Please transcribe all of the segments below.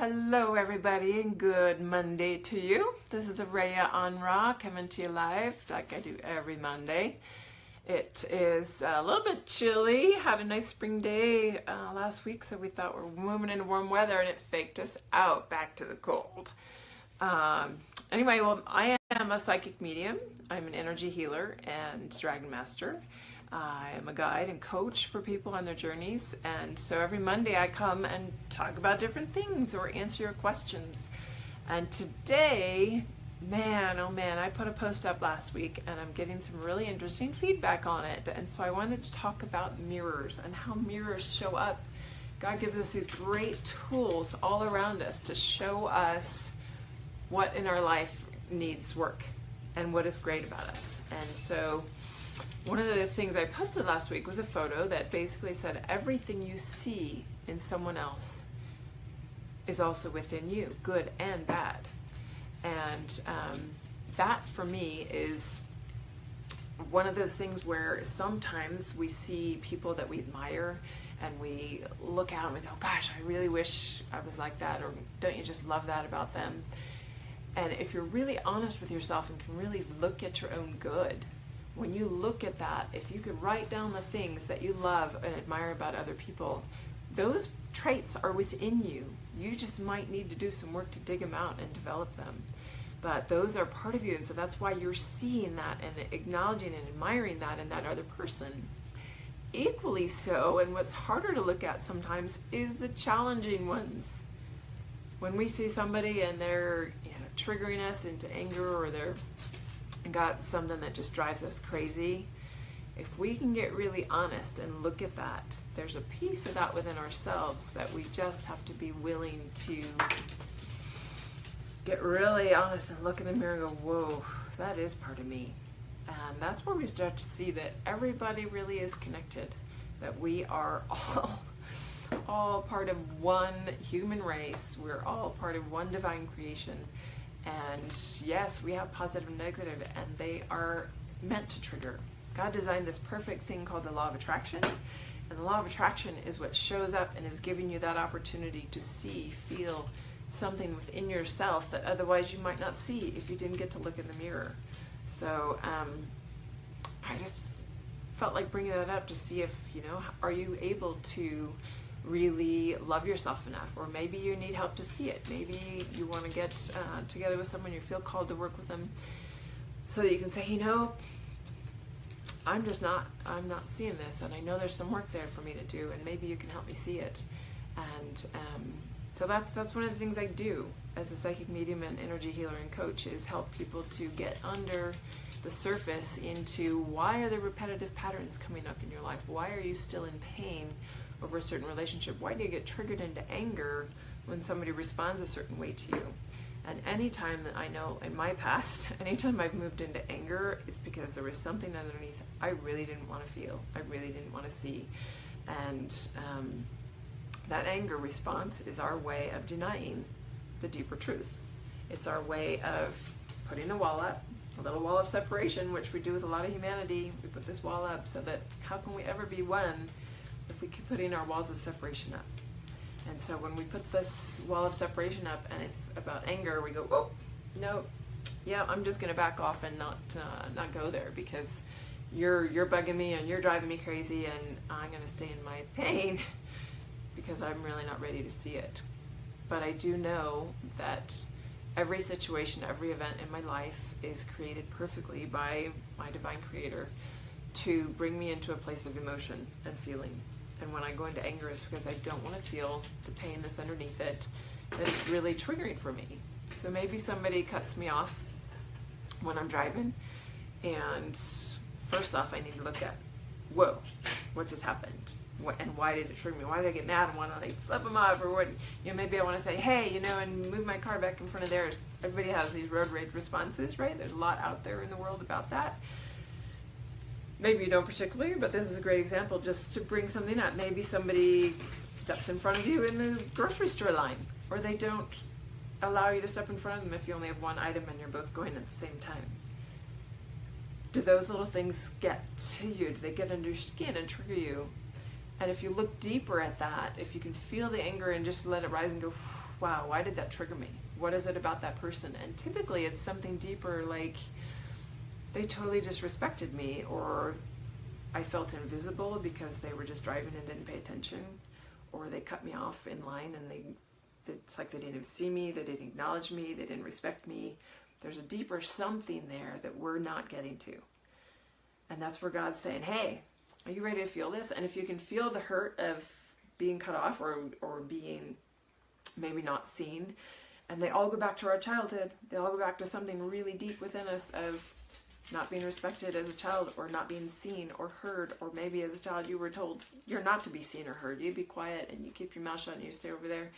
Hello everybody and good Monday to you. This is Araya on Raw coming to you live like I do every Monday. It is a little bit chilly, had a nice spring day last week, so we thought we're moving into warm weather and it faked us out back to the cold. Anyway, I am a psychic medium. I'm an energy healer and dragon master. I am a guide and coach for people on their journeys, and so every Monday I come and talk about different things or answer your questions. And today, man, oh man, I put a post up last week and I'm getting some really interesting feedback on it, and so I wanted to talk about mirrors and how mirrors show up. God gives us these great tools all around us to show us what in our life needs work and what is great about us. And so one of the things I posted last week was a photo that basically said everything you see in someone else is also within you, good and bad. And that for me is one of those things where sometimes we see people that we admire and we look out and we go, gosh, I really wish I was like that, or don't you just love that about them? And if you're really honest with yourself and can really look at your own good, when you look at that, if you could write down the things that you love and admire about other people, those traits are within you. You just might need to do some work to dig them out and develop them. But those are part of you, and so that's why you're seeing that and acknowledging and admiring that in that other person. Equally so, and what's harder to look at sometimes, is the challenging ones. When we see somebody and they're triggering us into anger, or they're got something that just drives us crazy, if we can get really honest and look at that, there's a piece of that within ourselves that we just have to be willing to get really honest and look in the mirror and go, whoa, that is part of me. And that's where we start to see that everybody really is connected, that we are all part of one human race. We're all part of one divine creation. And yes, we have positive and negative, and they are meant to trigger. God designed this perfect thing called the law of attraction, and the law of attraction is what shows up and is giving you that opportunity to see, feel something within yourself that otherwise you might not see if you didn't get to look in the mirror. So I just felt like bringing that up to see if, are you able to really love yourself enough, or maybe you need help to see it. Maybe you want to get together with someone, you feel called to work with them, so that you can say, I'm not seeing this, and I know there's some work there for me to do, and maybe you can help me see it. And so that's one of the things I do as a psychic medium and energy healer and coach, is help people to get under the surface into why are there repetitive patterns coming up in your life? Why are you still in pain over a certain relationship? Why do you get triggered into anger when somebody responds a certain way to you? And anytime that I know in my past, anytime I've moved into anger, it's because there was something underneath I really didn't want to feel, I really didn't want to see. And that anger response is our way of denying the deeper truth. It's our way of putting the wall up, a little wall of separation, which we do with a lot of humanity. We put this wall up so that how can we ever be one if we keep putting our walls of separation up? And so when we put this wall of separation up and it's about anger, we go, oh, no, yeah, I'm just gonna back off and not go there, because you're bugging me and you're driving me crazy, and I'm gonna stay in my pain because I'm really not ready to see it. But I do know that every situation, every event in my life is created perfectly by my divine creator to bring me into a place of emotion and feeling. And when I go into anger, it's because I don't want to feel the pain that's underneath it, that is really triggering for me. So maybe somebody cuts me off when I'm driving, and first off I need to look at, whoa, what just happened? And why did it trigger me? Why did I get mad and want to flip them off? Or what? Maybe I want to say, hey, and move my car back in front of theirs. Everybody has these road rage responses, right? There's a lot out there in the world about that. Maybe you don't particularly, but this is a great example just to bring something up. Maybe somebody steps in front of you in the grocery store line, or they don't allow you to step in front of them if you only have one item and you're both going at the same time. Do those little things get to you? Do they get under your skin and trigger you? And if you look deeper at that, if you can feel the anger and just let it rise and go, wow, why did that trigger me? What is it about that person? And typically it's something deeper, like they totally disrespected me, or I felt invisible because they were just driving and didn't pay attention, or they cut me off in line and it's like they didn't even see me, they didn't acknowledge me, they didn't respect me. There's a deeper something there that we're not getting to. And that's where God's saying, hey, are you ready to feel this? And if you can feel the hurt of being cut off or being maybe not seen, and they all go back to our childhood, they all go back to something really deep within us of not being respected as a child, or not being seen or heard, or maybe as a child you were told you're not to be seen or heard, you be quiet and you keep your mouth shut and you stay over there.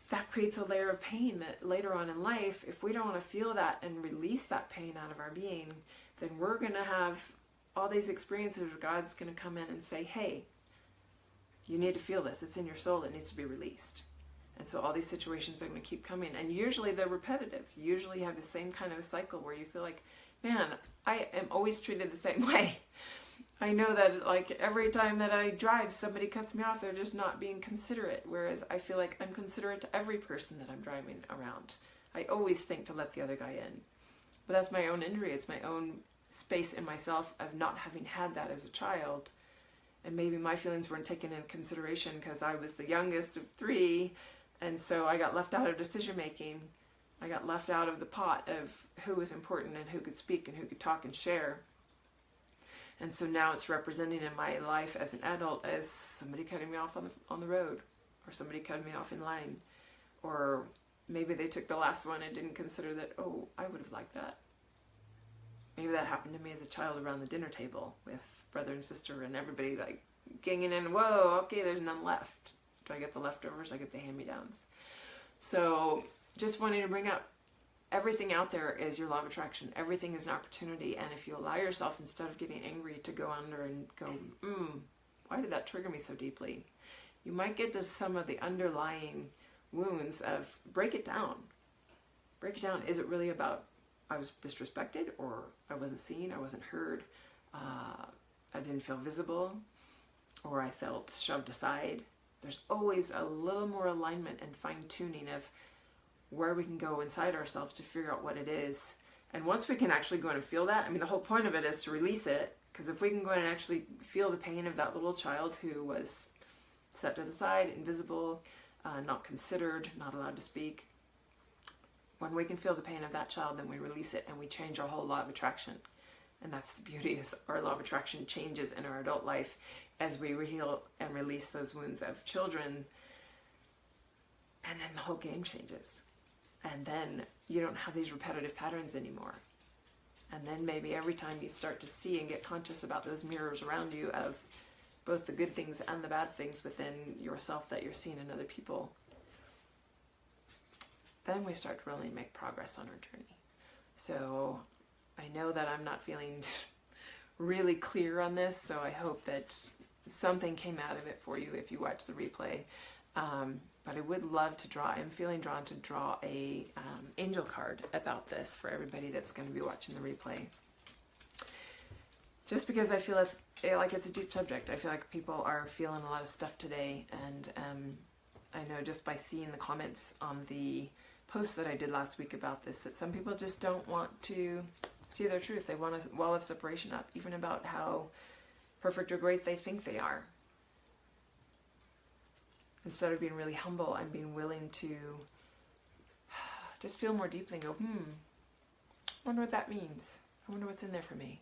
That creates a layer of pain that later on in life, if we don't want to feel that and release that pain out of our being, then we're going to have all these experiences where God's going to come in and say, hey, you need to feel this. It's in your soul. It needs to be released. And so all these situations are going to keep coming. And usually they're repetitive. You usually have the same kind of a cycle where you feel like, man, I am always treated the same way. I know that like every time that I drive, somebody cuts me off. They're just not being considerate. Whereas I feel like I'm considerate to every person that I'm driving around. I always think to let the other guy in. But that's my own injury. It's my own space in myself of not having had that as a child. And maybe my feelings weren't taken into consideration because I was the youngest of 3. And so I got left out of decision making. I got left out of the pot of who was important and who could speak and who could talk and share. And so now it's representing in my life as an adult as somebody cutting me off on the road, or somebody cutting me off in line, or maybe they took the last one and didn't consider that, oh, I would have liked that. Maybe that happened to me as a child around the dinner table with brother and sister and everybody like ganging in, whoa, okay, there's none left. Do I get the leftovers? I get the hand-me-downs. So just wanting to bring up, everything out there is your law of attraction. Everything is an opportunity. And if you allow yourself, instead of getting angry, to go under and go, why did that trigger me so deeply? You might get to some of the underlying wounds of break it down. Break it down. Is it really about I was disrespected, or I wasn't seen, I wasn't heard, I didn't feel visible, or I felt shoved aside? There's always a little more alignment and fine-tuning of where we can go inside ourselves to figure out what it is. And once we can actually go in and feel that, I mean, the whole point of it is to release it, because if we can go in and actually feel the pain of that little child who was set to the side, invisible, not considered, not allowed to speak, when we can feel the pain of that child, then we release it and we change our whole law of attraction. And that's the beauty, is our law of attraction changes in our adult life as we heal and release those wounds of children. And then the whole game changes. And then you don't have these repetitive patterns anymore. And then maybe every time you start to see and get conscious about those mirrors around you of both the good things and the bad things within yourself that you're seeing in other people, then we start to really make progress on our journey. So I know that I'm not feeling really clear on this, so I hope that something came out of it for you if you watch the replay. But I would love to draw, I'm feeling drawn to draw a angel card about this for everybody that's going to be watching the replay. Just because I feel like it's a deep subject. I feel like people are feeling a lot of stuff today, and I know just by seeing the comments on the post that I did last week about this, that some people just don't want to see their truth. They want a wall of separation up, even about how perfect or great they think they are. Instead of being really humble and being willing to just feel more deeply and go, I wonder what that means. I wonder what's in there for me.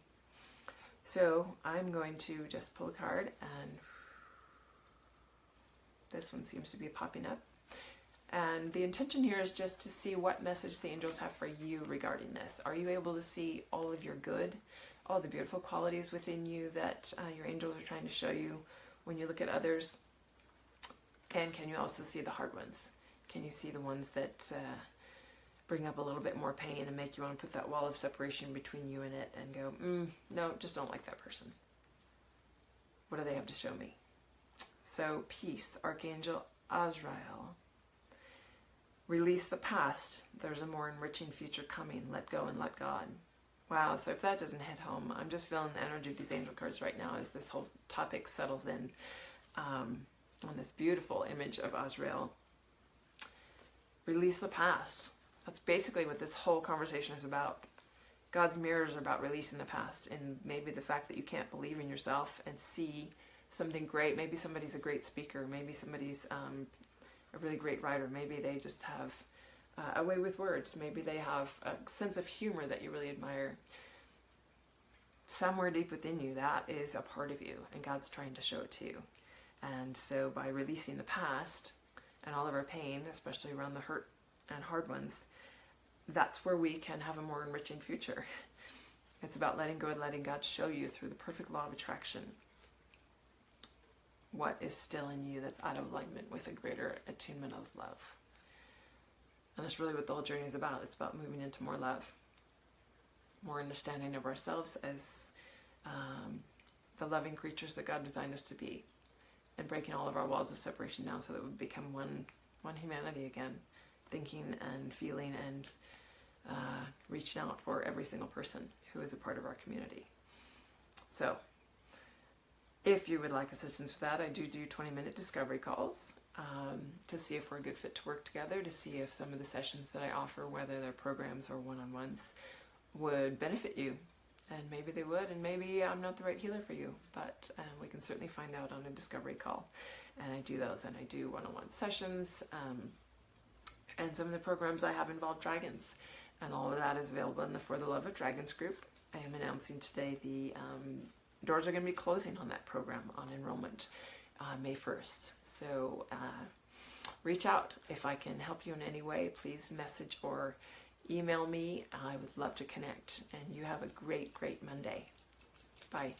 So I'm going to just pull a card, and this one seems to be popping up. And the intention here is just to see what message the angels have for you regarding this. Are you able to see all of your good, all the beautiful qualities within you that your angels are trying to show you when you look at others? And can you also see the hard ones? Can you see the ones that bring up a little bit more pain and make you want to put that wall of separation between you and it and go, no, just don't like that person. What do they have to show me? So peace, Archangel Azrael. Release the past. There's a more enriching future coming. Let go and let God. Wow, so if that doesn't hit home, I'm just feeling the energy of these angel cards right now as this whole topic settles in on this beautiful image of Azrael. release the past. That's basically what this whole conversation is about. God's mirrors are about releasing the past, and maybe the fact that you can't believe in yourself and see something great. Maybe somebody's a great speaker. Maybe somebody's a really great writer. Maybe they just have a way with words. Maybe they have a sense of humor that you really admire. Somewhere deep within you, that is a part of you, and God's trying to show it to you. And so by releasing the past and all of our pain, especially around the hurt and hard ones, that's where we can have a more enriching future. It's about letting go and letting God show you through the perfect law of attraction what is still in you that's out of alignment with a greater attunement of love. And that's really what the whole journey is about. It's about moving into more love, more understanding of ourselves as the loving creatures that God designed us to be, and breaking all of our walls of separation down so that we become one humanity again, thinking and feeling and reaching out for every single person who is a part of our community. So if you would like assistance with that, I do 20-minute discovery calls to see if we're a good fit to work together, to see if some of the sessions that I offer, whether they're programs or one-on-ones, would benefit you. And maybe they would, and maybe I'm not the right healer for you, but we can certainly find out on a discovery call. And I do those, and I do one-on-one sessions, and some of the programs I have involve dragons, and all of that is available in the For the Love of Dragons group. I am announcing today the doors are going to be closing on that program on enrollment May 1st. So reach out if I can help you in any way. Please message or email me. I would love to connect. And you have a great, great Monday. Bye.